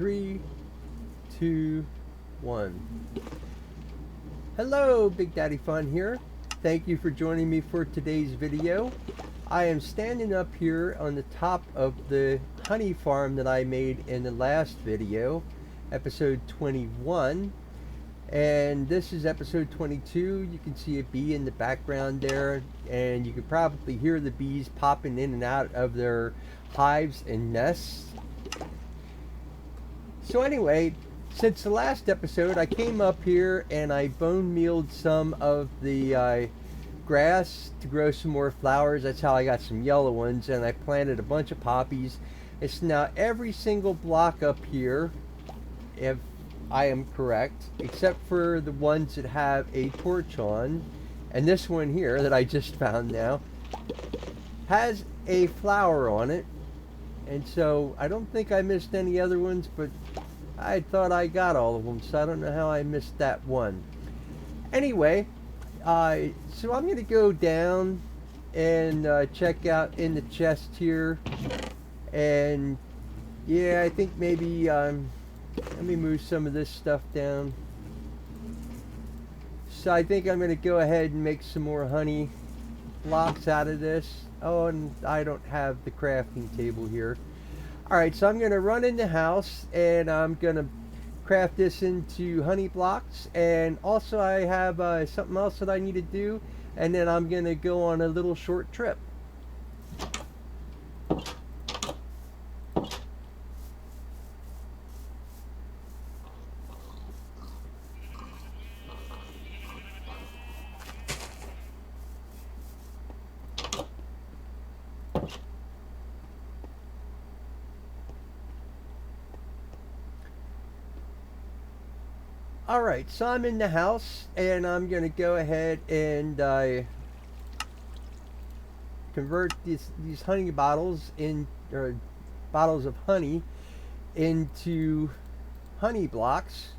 3, 2, 1. Hello, Big Daddy Fun here. Thank you for joining me for today's video. I am standing up here on the top of the honey farm that I made in the last video, episode 21. And this is episode 22. You can see a bee in the background there, and you can probably hear the bees popping in and out of their hives and nests. So anyway, since the last episode, I came up here and I bone mealed some of the grass to grow some more flowers. That's how I got some yellow ones, and I planted a bunch of poppies. It's now every single block up here, if I am correct, except for the ones that have a torch on, and this one here that I just found now has a flower on it. And so I don't think I missed any other ones, but I thought I got all of them, so I don't know how I missed that one. Anyway, so I'm going to go down and check out in the chest here. And yeah, I think maybe let me move some of this stuff down. So I think I'm going to go ahead and make some more honey blocks out of this. Oh, and I don't have the crafting table here. Alright, so I'm going to run in the house and I'm going to craft this into honey blocks. And also I have something else that I need to do. And then I'm going to go on a little short trip. Alright, so I'm in the house and I'm going to go ahead and convert these honey bottles or bottles of honey into honey blocks.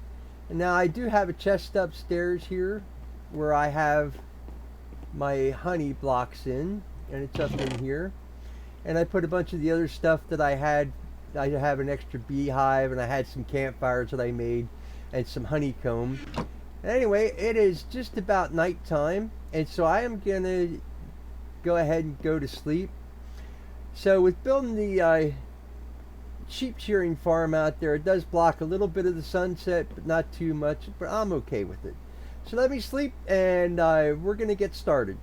And now I do have a chest upstairs here where I have my honey blocks in, and it's up in here. And I put a bunch of the other stuff that I had. I have an extra beehive, and I had some campfires that I made and some honeycomb. Anyway, it is just about nighttime, and so I am gonna go ahead and go to sleep. So with building the sheep shearing farm out there, it does block a little bit of the sunset, but not too much, but I'm okay with it. So let me sleep, and we're gonna get started.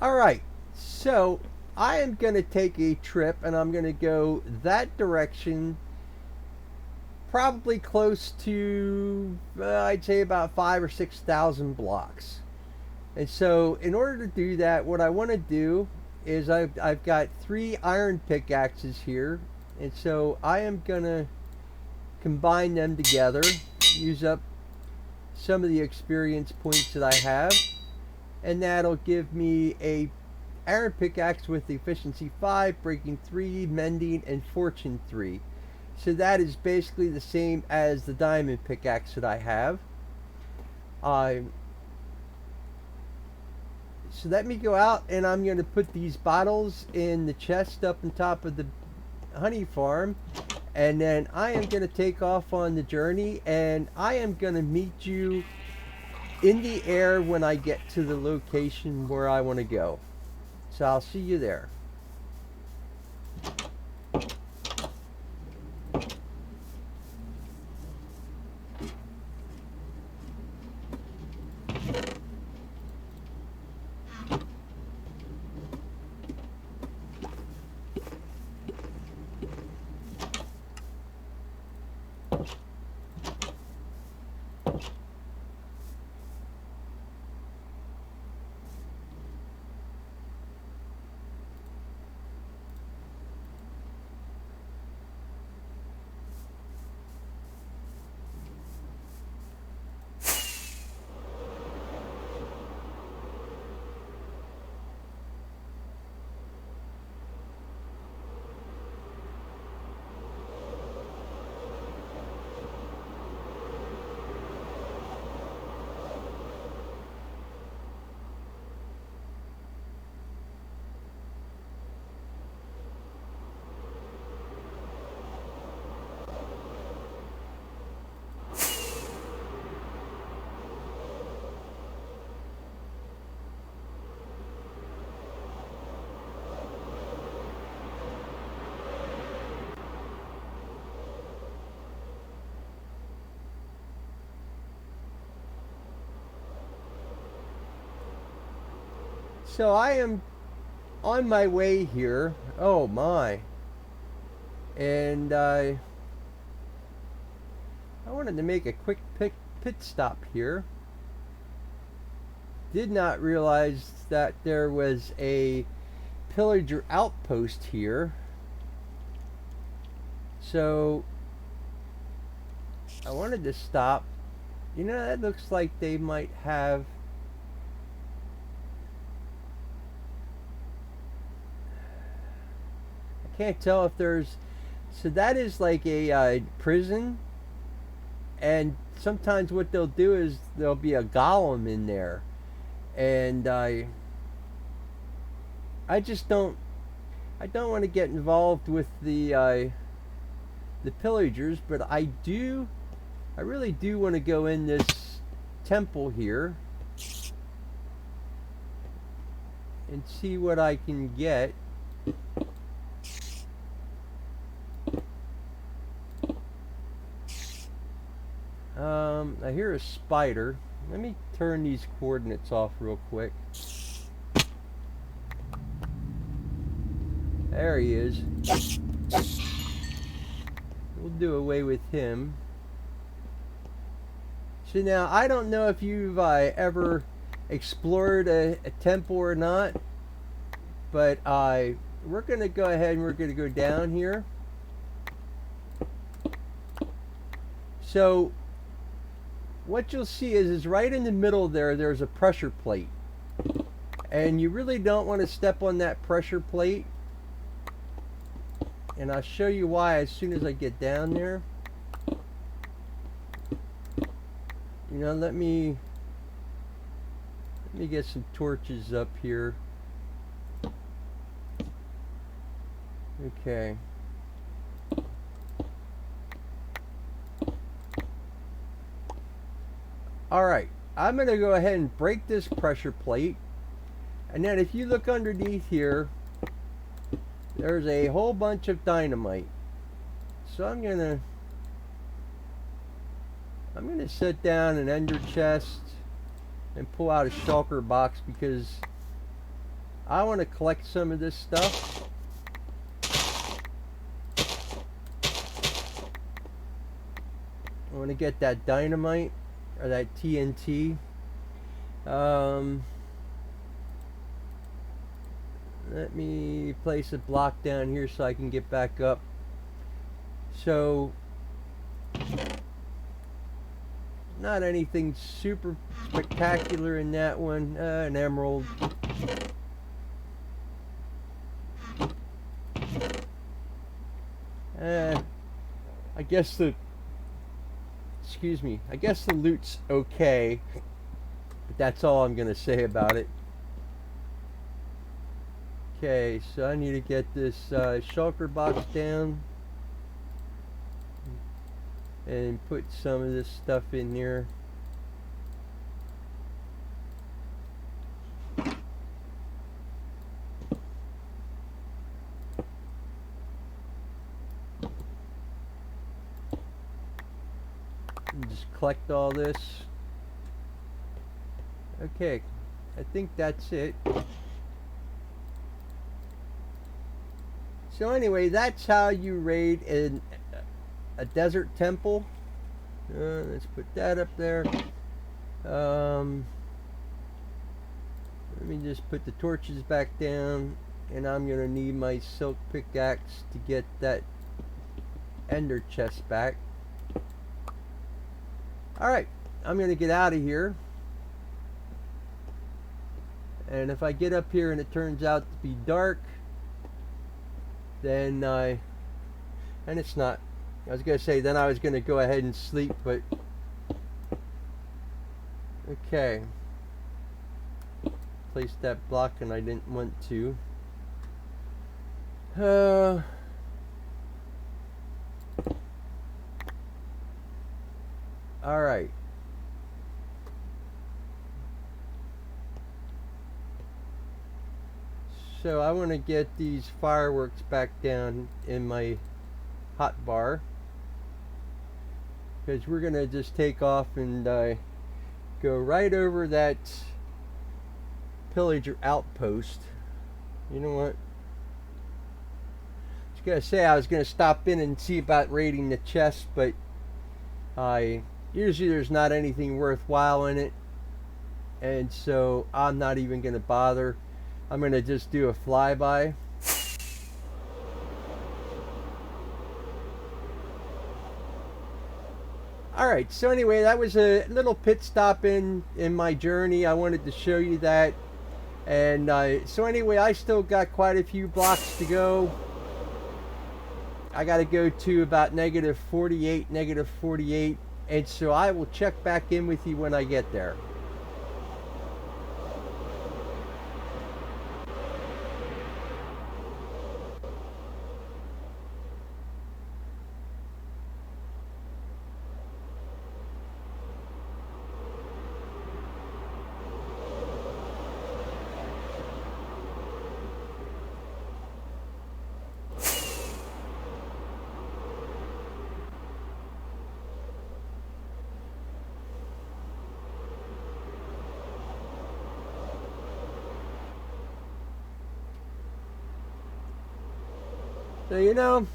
All right. So I am going to take a trip, and I'm going to go that direction, probably close to I'd say about 5,000 or 6,000 blocks. And so in order to do that, what I want to do is I've got 3 iron pickaxes here, and so I am going to combine them together, use up some of the experience points that I have, and that'll give me a iron pickaxe with efficiency 5, breaking 3, mending, and fortune 3. So that is basically the same as the diamond pickaxe that I have. So let me go out, and I'm going to put these bottles in the chest up on top of the honey farm, and then I am going to take off on the journey, and I am going to meet you in the air when I get to the location where I want to go. So I'll see you there. So I am on my way here. Oh my. And I wanted to make a quick pit stop here. Did not realize that there was a pillager outpost here. So I wanted to stop. You know, that looks like they might have I can't tell if there's so that is like a prison, and sometimes what they'll do is there'll be a golem in there, and I just don't want to get involved with the pillagers, but I really do want to go in this temple here and see what I can get. I hear a spider. Let me turn these coordinates off real quick. There he is. We'll do away with him. So now, I don't know if you've ever explored a temple or not, but we're going to go ahead and we're going to go down here. So what you'll see is right in the middle there's a pressure plate. And you really don't want to step on that pressure plate. And I'll show you why as soon as I get down there. You know, let me get some torches up here. Okay. Alright, I'm going to go ahead and break this pressure plate. And then if you look underneath here, there's a whole bunch of dynamite. So I'm going to set down an ender chest and pull out a shulker box because I want to collect some of this stuff. I want to get that dynamite or that TNT. Let me place a block down here so I can get back up. So not anything super spectacular in that one. An emerald. I guess the loot's okay, but that's all I'm gonna say about it. Okay, so I need to get this shulker box down and put some of this stuff in here. And just collect all this. Okay, I think that's it. So anyway, that's how you raid a desert temple. Let's put that up there. Let me just put the torches back down, and I'm gonna need my silk pickaxe to get that ender chest back. Alright, I'm gonna get out of here. And if I get up here and it turns out to be dark, then and it's not. I was gonna say then I was gonna go ahead and sleep, but okay. Placed that block and I didn't want to. All right. So I want to get these fireworks back down in my hot bar, because we're going to just take off and go right over that pillager outpost. You know what? I was gonna say I was gonna stop in and see about raiding the chest, but usually there's not anything worthwhile in it, and so I'm not even gonna bother. I'm gonna just do a flyby. Alright, so anyway, that was a little pit stop in my journey. I wanted to show you that. And so anyway, I still got quite a few blocks to go. I got to go to about negative 48, and so I will check back in with you when I get there. So, you know,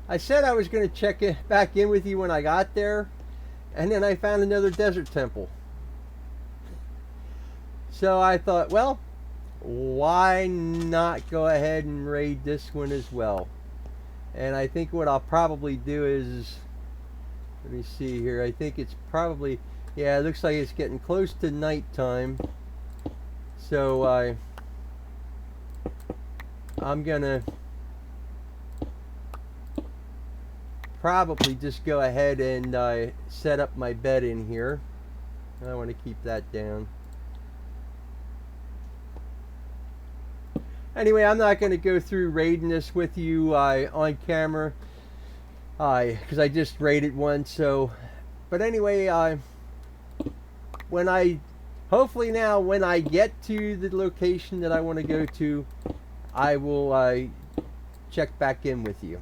I said I was going to check back in with you when I got there, and then I found another desert temple. So I thought, well, why not go ahead and raid this one as well? And I think what I'll probably do is, let me see here, I think it's probably, yeah, it looks like it's getting close to nighttime. So I'm going to probably just go ahead and set up my bed in here. I want to keep that down. Anyway, I'm not going to go through raiding this with you on camera because I just raided one. So, but anyway, hopefully now when I get to the location that I want to go to, I will check back in with you.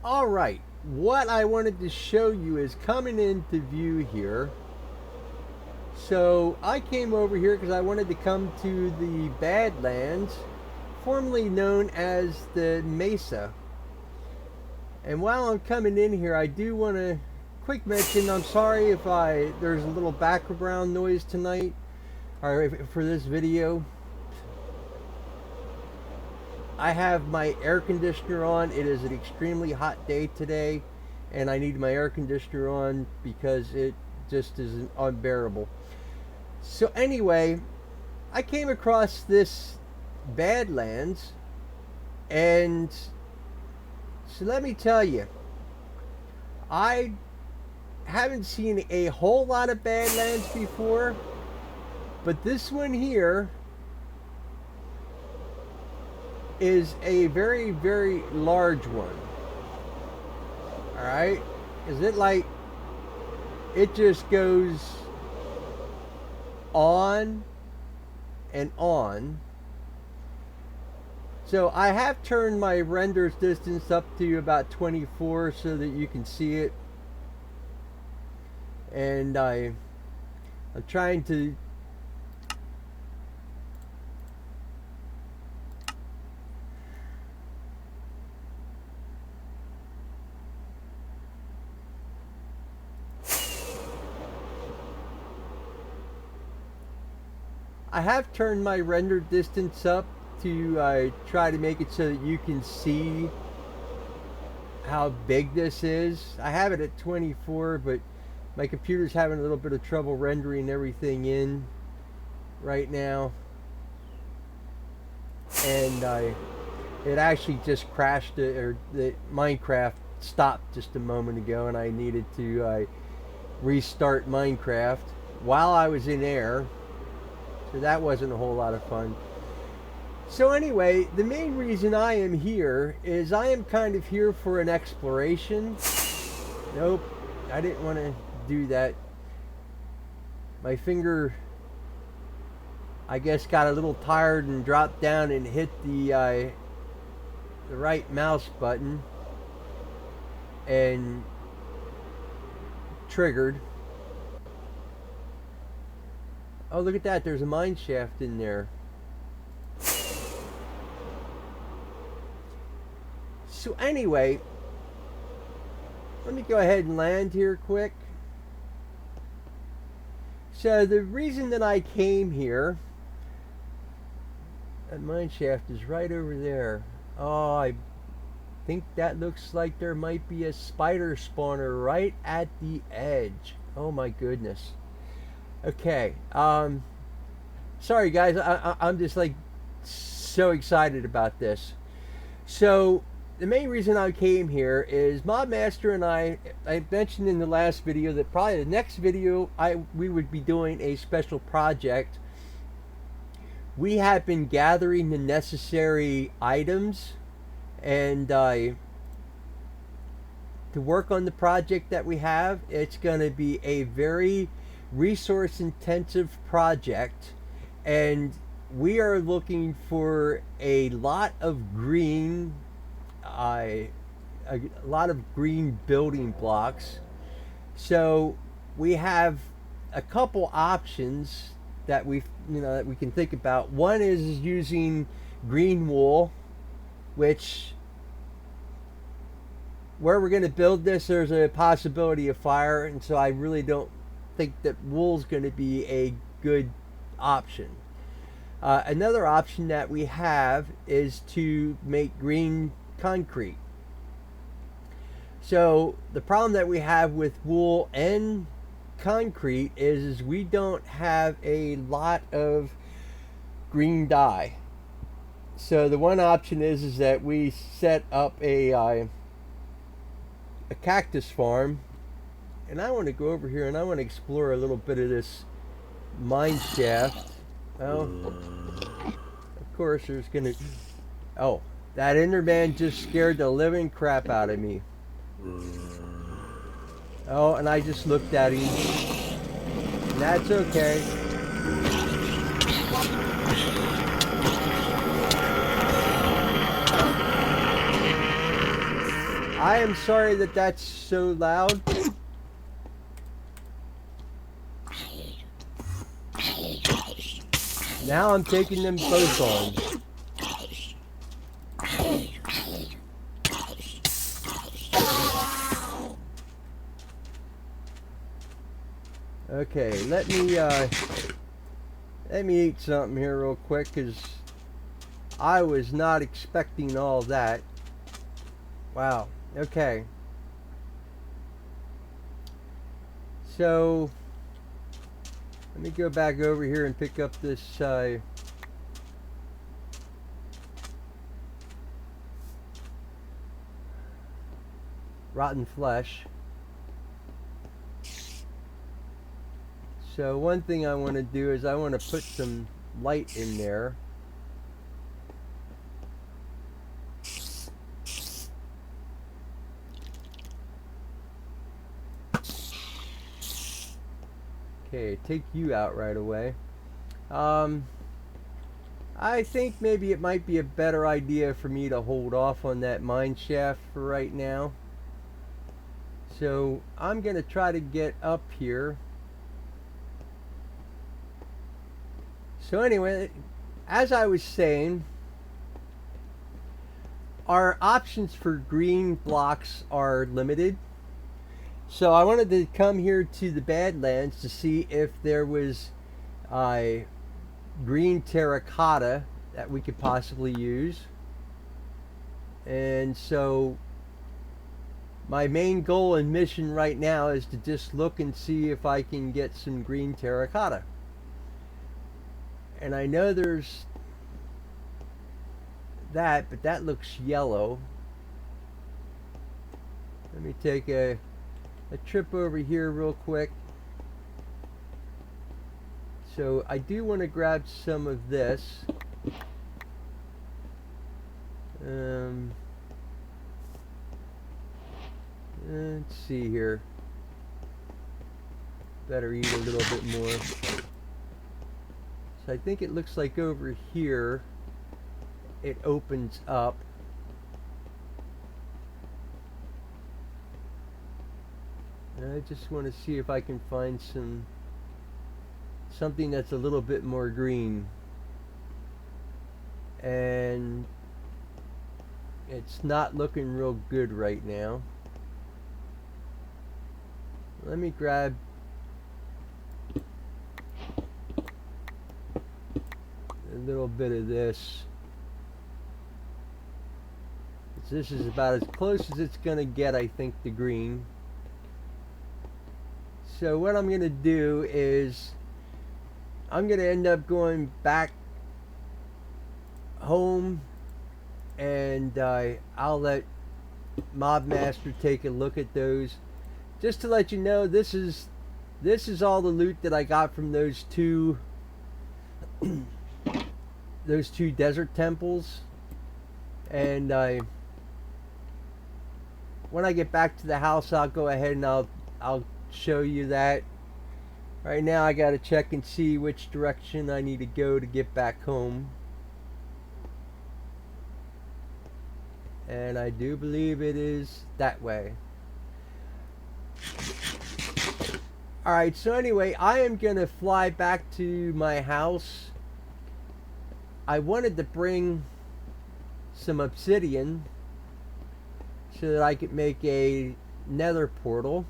All right, what I wanted to show you is coming into view here. So I came over here because I wanted to come to the Badlands, formerly known as the Mesa. And while I'm coming in here, I do want to quick mention, I'm sorry if there's a little background noise tonight, or for this video. I have my air conditioner on. It is an extremely hot day today, and I need my air conditioner on because it just is unbearable. So anyway, I came across this Badlands, and so let me tell you, I haven't seen a whole lot of Badlands before, but this one here is a very, very large one. Alright? Is it like it just goes on and on. So I have turned my render's distance up to about 24 so that you can see it. And I'm trying to I have turned my render distance up to try to make it so that you can see how big this is. I have it at 24, but my computer's having a little bit of trouble rendering everything in right now. And it actually just crashed, or the Minecraft stopped just a moment ago, and I needed to restart Minecraft while I was in air. So that wasn't a whole lot of fun. So anyway, the main reason I am here is I am kind of here for an exploration. Nope, I didn't want to do that. My finger, I guess, got a little tired and dropped down and hit the right mouse button and triggered. Oh, look at that. There's a mine shaft in there. So anyway, let me go ahead and land here quick. So the reason that I came here, that mine shaft is right over there. Oh, I think that looks like there might be a spider spawner right at the edge. Oh my goodness. Okay, sorry guys, I'm just like so excited about this. So the main reason I came here is Mobmaster and I mentioned in the last video that probably the next video we would be doing a special project. We have been gathering the necessary items and to work on the project that we have. It's going to be a very resource intensive project, and we are looking for a lot of green building blocks. So we have a couple options that we can think about. One is using green wool, which where we're going to build this, there's a possibility of fire, and so I really don't think that wool's going to be a good option. Another option that we have is to make green concrete. So the problem that we have with wool and concrete is we don't have a lot of green dye. So the one option is that we set up a cactus farm. And I want to go over here and I want to explore a little bit of this mine shaft. Well, of course there's gonna... Oh, that Enderman just scared the living crap out of me. Oh, and I just looked at him. And that's okay. I am sorry that that's so loud. Now I'm taking them both on. Okay, let me eat something here real quick, because I was not expecting all that. Wow. Okay. So let me go back over here and pick up this rotten flesh. So one thing I want to do is I want to put some light in there. Okay, take you out right away. I think maybe it might be a better idea for me to hold off on that mine shaft for right now. So I'm going to try to get up here. So anyway, as I was saying, our options for green blocks are limited. So I wanted to come here to the Badlands to see if there was green terracotta that we could possibly use. And so my main goal and mission right now is to just look and see if I can get some green terracotta. And I know there's that, but that looks yellow. Let me take a trip over here real quick. So I do want to grab some of this. Let's see here. Better eat a little bit more. So I think it looks like over here it opens up. And I just want to see if I can find something that's a little bit more green. And it's not looking real good right now. Let me grab a little bit of this. This is about as close as it's going to get, I think, to green. So what I'm going to do is I'm going to end up going back home, and I'll let Mobmaster take a look at those. Just to let you know, this is all the loot that I got from those two desert temples. And when I get back to the house, I'll go ahead and I'll show you that. Right now I gotta check and see which direction I need to go to get back home. And I do believe it is that way. Alright, so anyway, I am gonna fly back to my house. I wanted to bring some obsidian so that I could make a nether portal,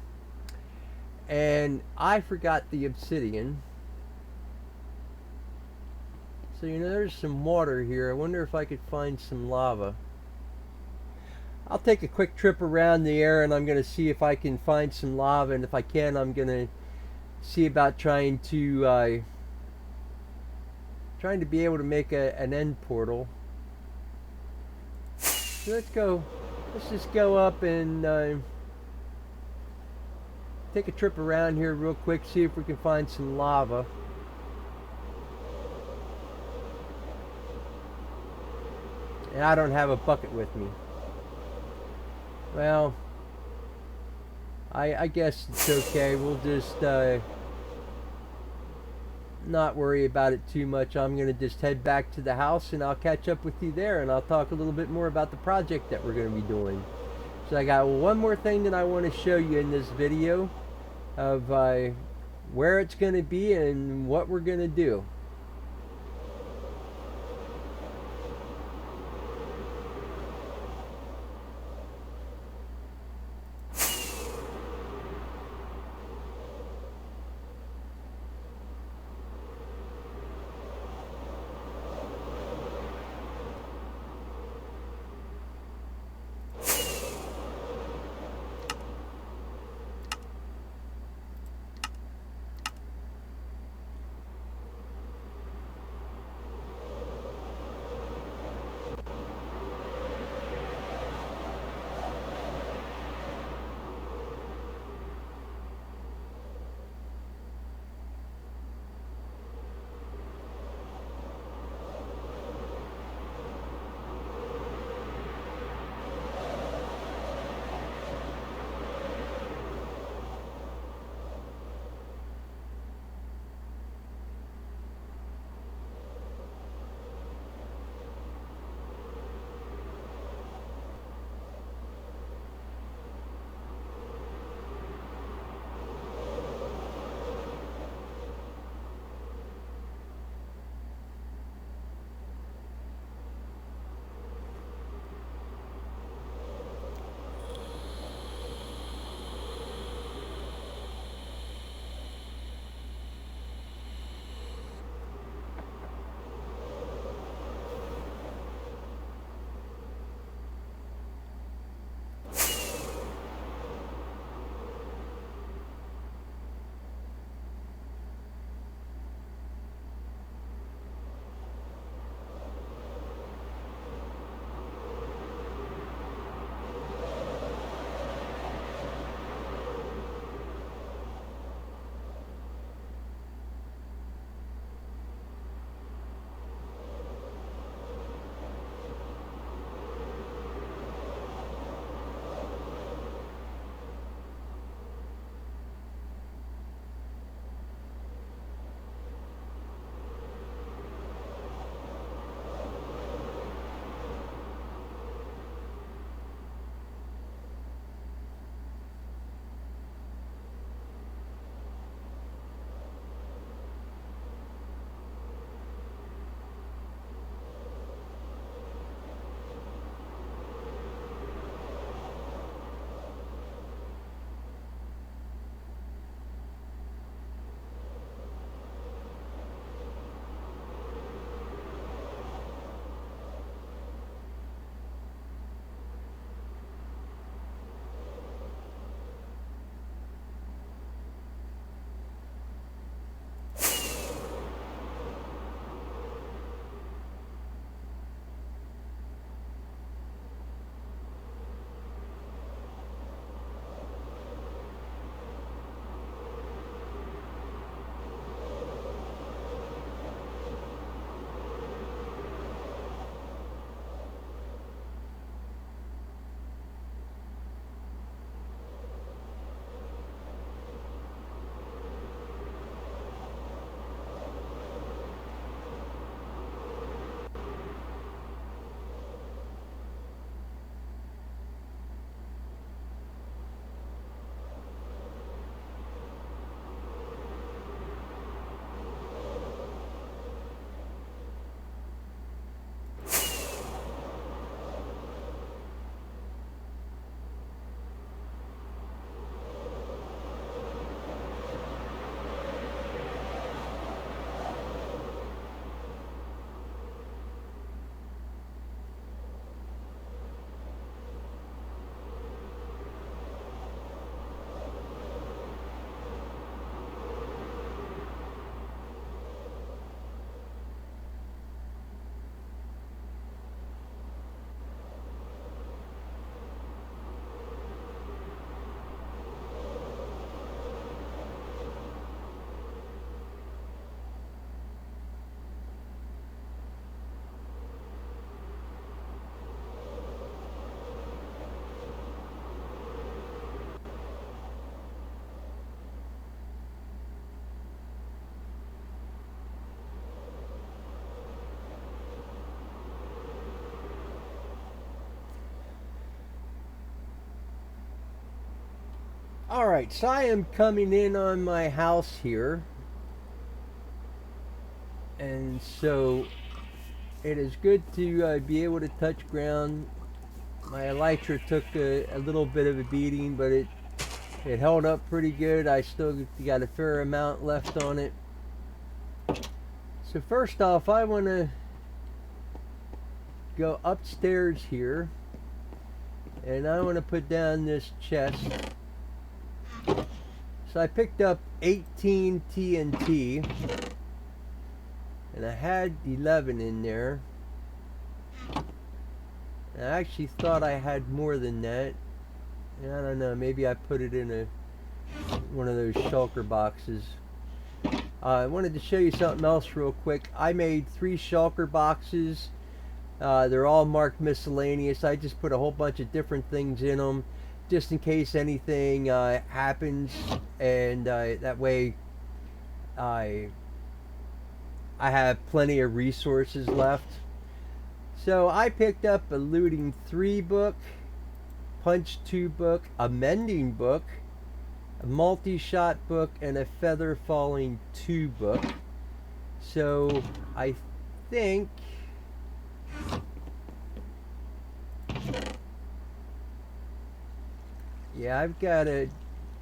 and I forgot the obsidian. So there's some water here. I wonder if I could find some lava. I'll take a quick trip around the area and I'm going to see if I can find some lava, and if I can, I'm going to see about trying to be able to make an end portal. So let's just go up and take a trip around here real quick, see if we can find some lava. And I don't have a bucket with me. Well, I guess it's okay. We'll just not worry about it too much. I'm going to just head back to the house, and I'll catch up with you there, and I'll talk a little bit more about the project that we're going to be doing. So I got one more thing that I want to show you in this video of where it's going to be and what we're going to do. Alright, so I am coming in on my house here. And so it is good to be able to touch ground. My elytra took a little bit of a beating, but it held up pretty good. I still got a fair amount left on it. So first off, I want to go upstairs here, and I want to put down this chest. So I picked up 18 TNT, and I had 11 in there. And I actually thought I had more than that. And I don't know, maybe I put it in one of those shulker boxes. I wanted to show you something else real quick. I made 3 shulker boxes. They're all marked miscellaneous. I just put a whole bunch of different things in them, just in case anything happens, and that way I have plenty of resources left. So I picked up a Looting 3 book, Punch 2 book, a Mending book, a Multi-Shot book, and a Feather Falling 2 book. So I think yeah, I've got a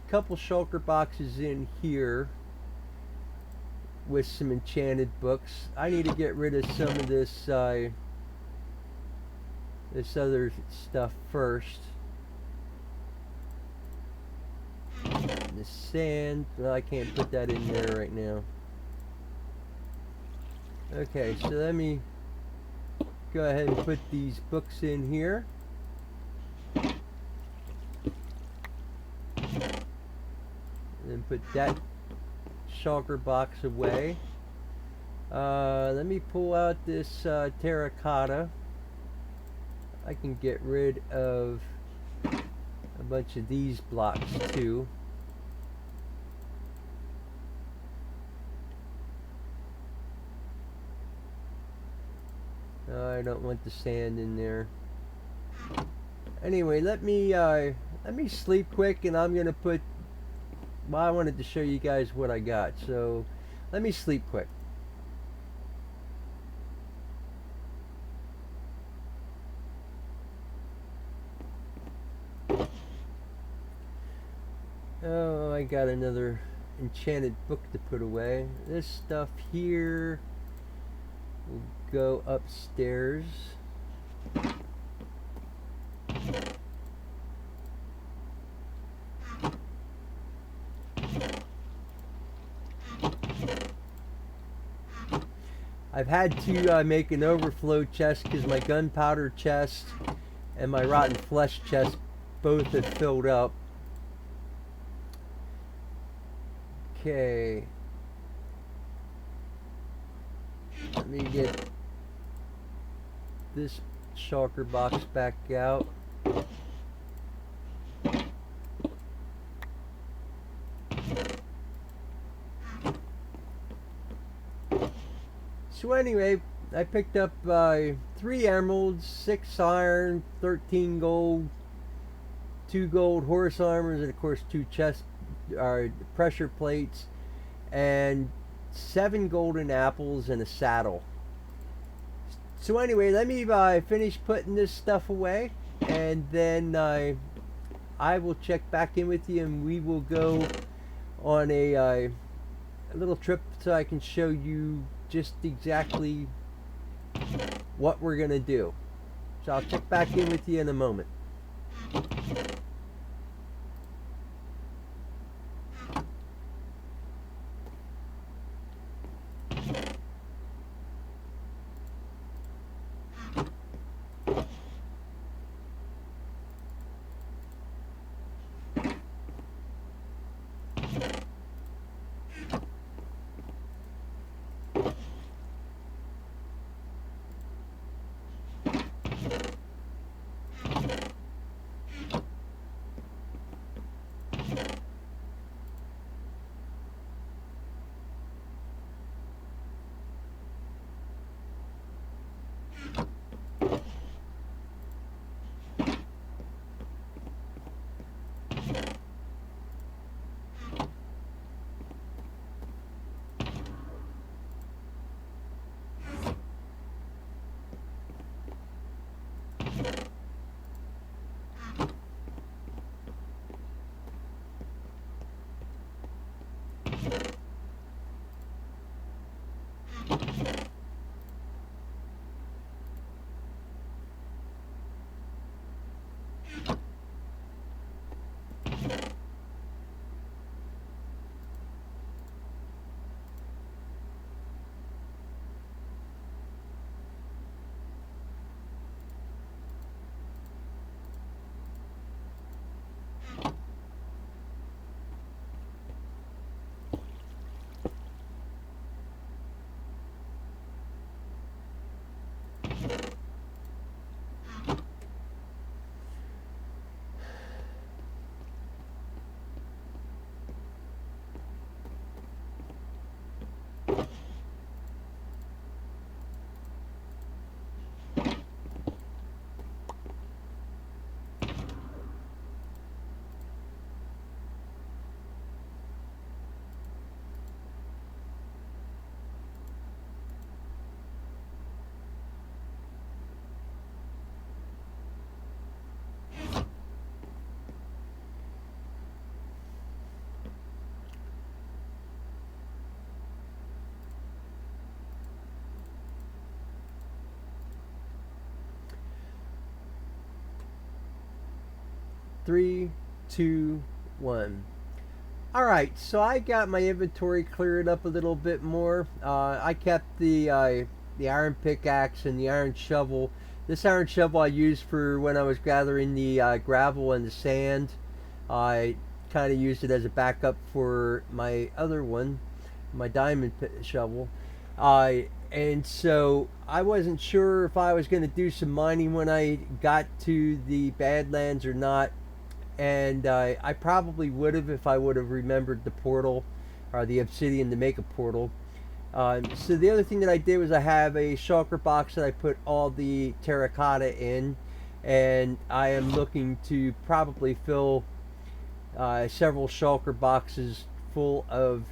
couple shulker boxes in here with some enchanted books. I need to get rid of some of this this other stuff first. The sand, well, I can't put that in there right now. Okay, so let me go ahead and put these books in here. And then put that shulker box away. Let me pull out this terracotta. I can get rid of a bunch of these blocks too. I don't want the sand in there. Anyway, let me sleep quick, and I'm gonna put. Well, I wanted to show you guys what I got, so let me sleep quick. Oh, I got another enchanted book to put away. This stuff here will go upstairs. I've had to make an overflow chest because my gunpowder chest and my rotten flesh chest both have filled up. Okay. Let me get this shulker box back out. So anyway, I picked up 3 emeralds, 6 iron, 13 gold, 2 gold horse armors, and of course 2 chest pressure plates, and 7 golden apples and a saddle. So anyway, let me finish putting this stuff away, and then I will check back in with you, and we will go on a little trip so I can show you just exactly what we're gonna do. So I'll check back in with you in a moment. 3, 2, 1. Alright, so I got my inventory cleared up a little bit more. I kept the iron pickaxe and the iron shovel. This iron shovel I used for when I was gathering the gravel and the sand. I kind of used it as a backup for my other one, my diamond shovel. And so I wasn't sure if I was going to do some mining when I got to the Badlands or not. And I probably would have if I would have remembered the portal or the obsidian to make a portal. So the other thing that I did was I have a shulker box that I put all the terracotta in, and I am looking to probably fill several shulker boxes full of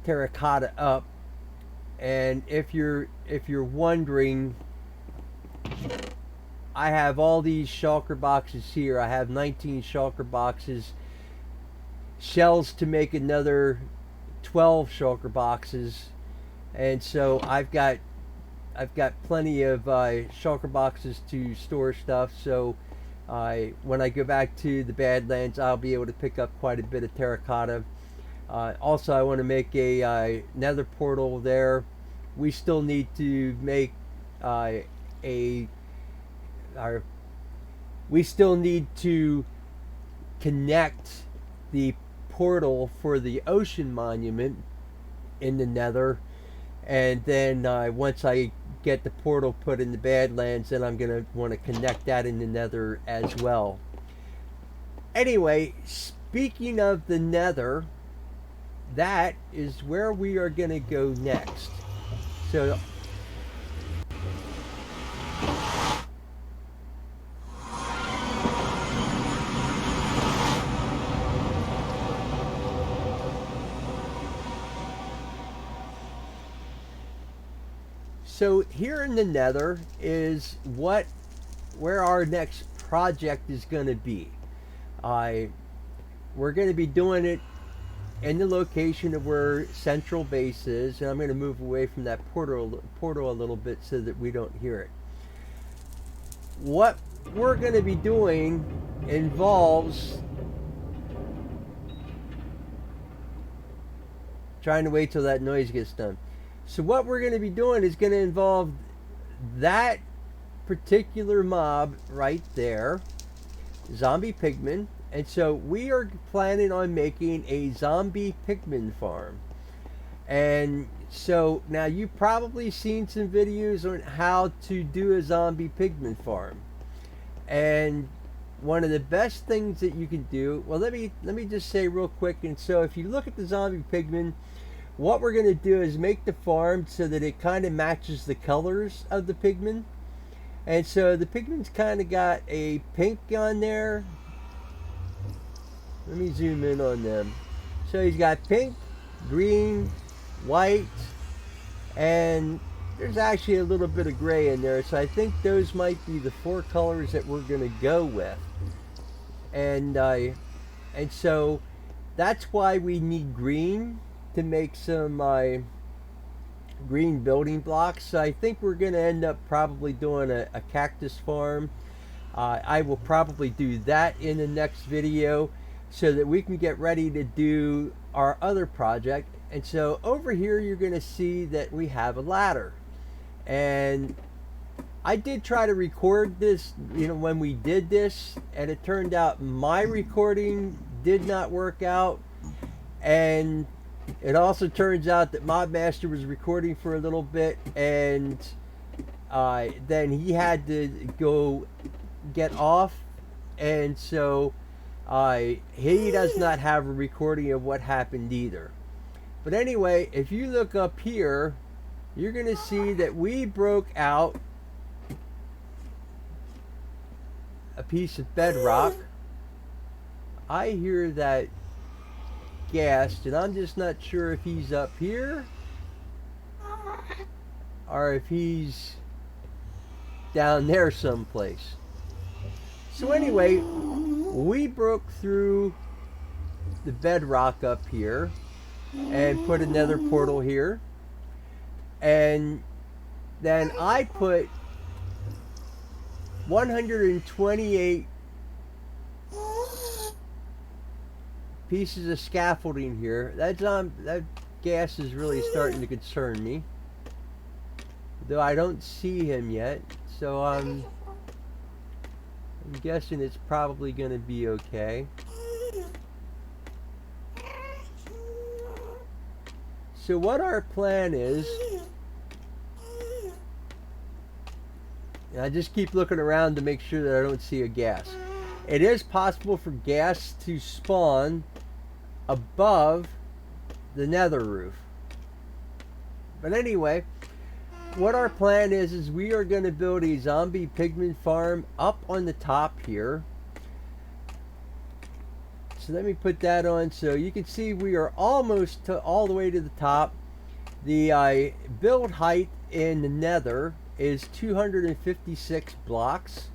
terracotta up. And if you're wondering, I have all these shulker boxes here. I have 19 shulker boxes, shells to make another 12 shulker boxes, and so I've got plenty of shulker boxes to store stuff. So when I go back to the Badlands, I'll be able to pick up quite a bit of terracotta. Also, I want to make a nether portal there. We still need to make we still need to connect the portal for the ocean monument in the nether, and then once I get the portal put in the Badlands, then I'm going to want to connect that in the nether as well. Anyway, speaking of the nether, that is where we are going to go next. So So here in the nether is where our next project is going to be. We're going to be doing it in the location of where Central Base is, and I'm going to move away from that portal a little bit so that we don't hear it. What we're going to be doing involves trying to wait till that noise gets done. So what we're going to be doing is going to involve that particular mob right there, zombie pigmen. And so we are planning on making a zombie pigmen farm. And so now you've probably seen some videos on how to do a zombie pigmen farm. And one of the best things that you can do, well, let me just say real quick. And so if you look at the zombie pigmen, what we're going to do is make the farm so that it kind of matches the colors of the pigmen. And so the pigmen's kind of got a pink on there. Let me zoom in on them. So he's got pink, green, white, and there's actually a little bit of gray in there. So I think those might be the 4 colors that we're going to go with. And so that's why we need green to make some green building blocks. So I think we're going to end up probably doing a cactus farm. I will probably do that in the next video so that we can get ready to do our other project. And so over here you're going to see that we have a ladder. And I did try to record this, when we did this, and it turned out my recording did not work out. And it also turns out that Mobmaster was recording for a little bit, and then he had to go get off, and so he does not have a recording of what happened either. But anyway, if you look up here, you're going to see that we broke out a piece of bedrock. I hear that ghast, and I'm just not sure if he's up here or if he's down there someplace. So anyway, we broke through the bedrock up here and put another portal here, and then I put 128 pieces of scaffolding here. That gas is really starting to concern me. Though I don't see him yet, so I'm guessing it's probably going to be okay. So what our plan is, and I just keep looking around to make sure that I don't see a gas. It is possible for gas to spawn above the nether roof. But anyway, what our plan is we are going to build a zombie pigman farm up on the top here. So let me put that on so you can see we are almost all the way to the top. The build height in the nether is 256 blocks,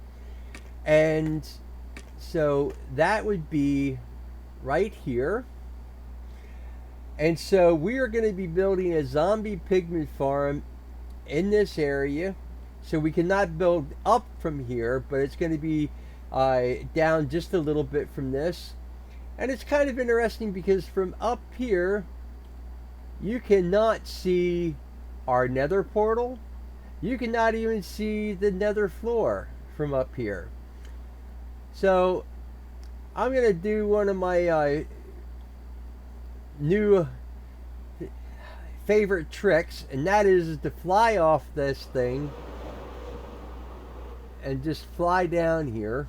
and so that would be right here. And so we are going to be building a zombie pigman farm in this area. So we cannot build up from here, but it's going to be down just a little bit from this. And it's kind of interesting because from up here, you cannot see our nether portal. You cannot even see the nether floor from up here. So I'm going to do one of my new favorite tricks, and that is to fly off this thing and just fly down here.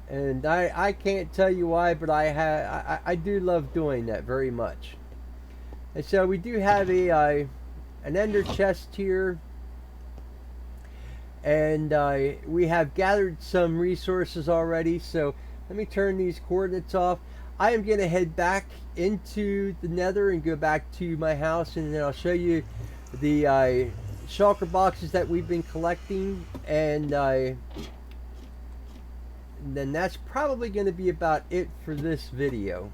And I can't tell you why, but I do love doing that very much. And so we do have an ender chest here, and we have gathered some resources already. So let me turn these coordinates off. I am going to head back into the nether and go back to my house, and then I'll show you the shulker boxes that we've been collecting, and then that's probably going to be about it for this video.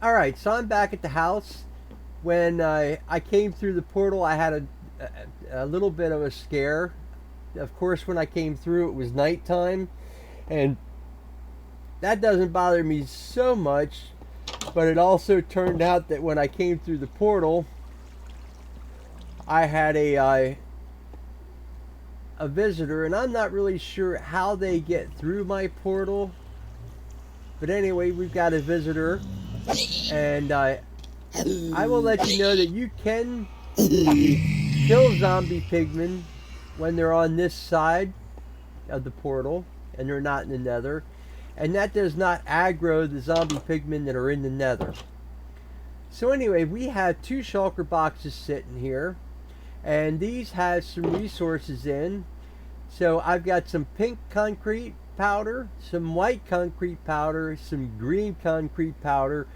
Alright, so I'm back at the house. When I came through the portal, I had a little bit of a scare. Of course, when I came through, it was nighttime, and that doesn't bother me so much, but it also turned out that when I came through the portal, I had a visitor, and I'm not really sure how they get through my portal. But anyway, we've got a visitor, and I will let you know that you can kill zombie pigmen when they're on this side of the portal and they're not in the nether, and that does not aggro the zombie pigmen that are in the nether. So anyway, we have two shulker boxes sitting here, and these have some resources in. So I've got some pink concrete powder, some white concrete powder, some green concrete powder.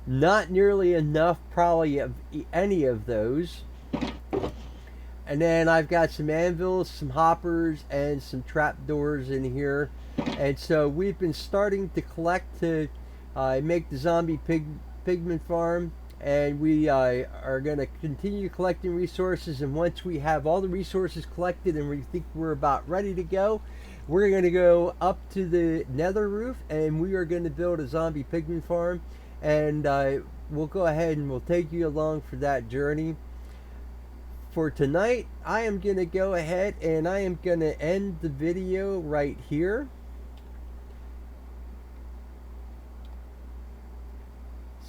Not nearly enough probably of any of those. And then I've got some anvils, some hoppers, and some trapdoors in here. And so we've been starting to collect to make the zombie pigman farm. And we are going to continue collecting resources. And once we have all the resources collected and we think we're about ready to go, we're going to go up to the nether roof and we are going to build a zombie pigman farm. And we'll go ahead and we'll take you along for that journey. For tonight, I am going to go ahead and I am going to end the video right here.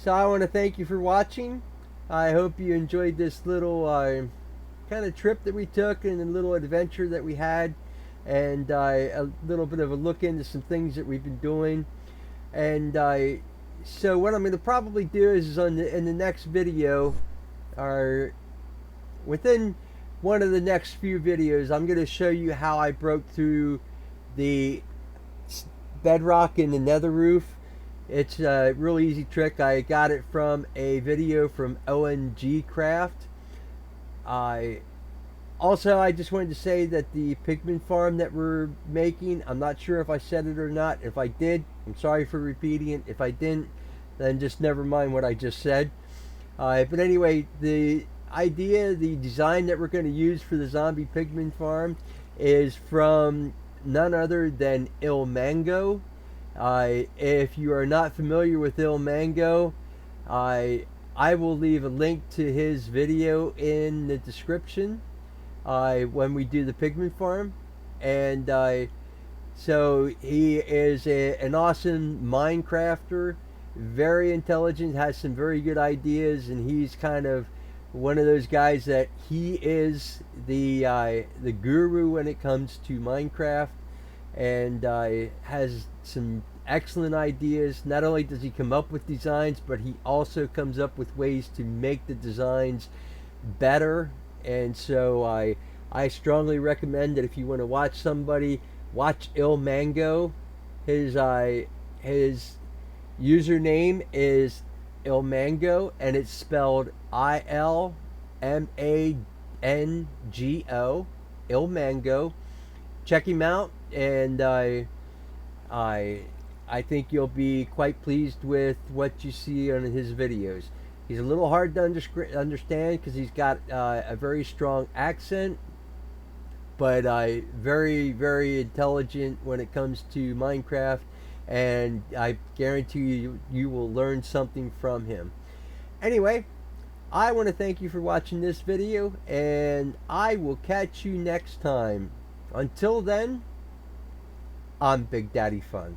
So I want to thank you for watching. I hope you enjoyed this little kind kind of trip that we took and a little adventure that we had, and a little bit of a look into some things that we've been doing. And so what I'm going to probably do is in the next video, or within one of the next few videos, I'm going to show you how I broke through the bedrock in the nether roof. It's a really easy trick. I got it from a video from ONG Craft. I just wanted to say that the pigment farm that we're making, I'm not sure if I said it or not. If I did, I'm sorry for repeating it. If I didn't, then just never mind what I just said. But anyway, the idea, the design that we're going to use for the zombie pigment farm is from none other than Il Mango. If you are not familiar with Il Mango, I will leave a link to his video in the description when we do the pigment farm. And so he is an awesome Minecrafter, very intelligent, has some very good ideas, and he's kind of one of those guys that he is the guru when it comes to Minecraft, and has some excellent ideas. Not only does he come up with designs, but he also comes up with ways to make the designs better. And so I strongly recommend that if you want to watch somebody, watch Il Mango. His username is Il Mango, and it's spelled ILMANGO, Il Mango. Check him out, and I think you'll be quite pleased with what you see on his videos. He's a little hard to understand because he's got a very strong accent, but very, very intelligent when it comes to Minecraft, and I guarantee you will learn something from him. Anyway, I want to thank you for watching this video, and I will catch you next time. Until then, I'm Big Daddy Fun.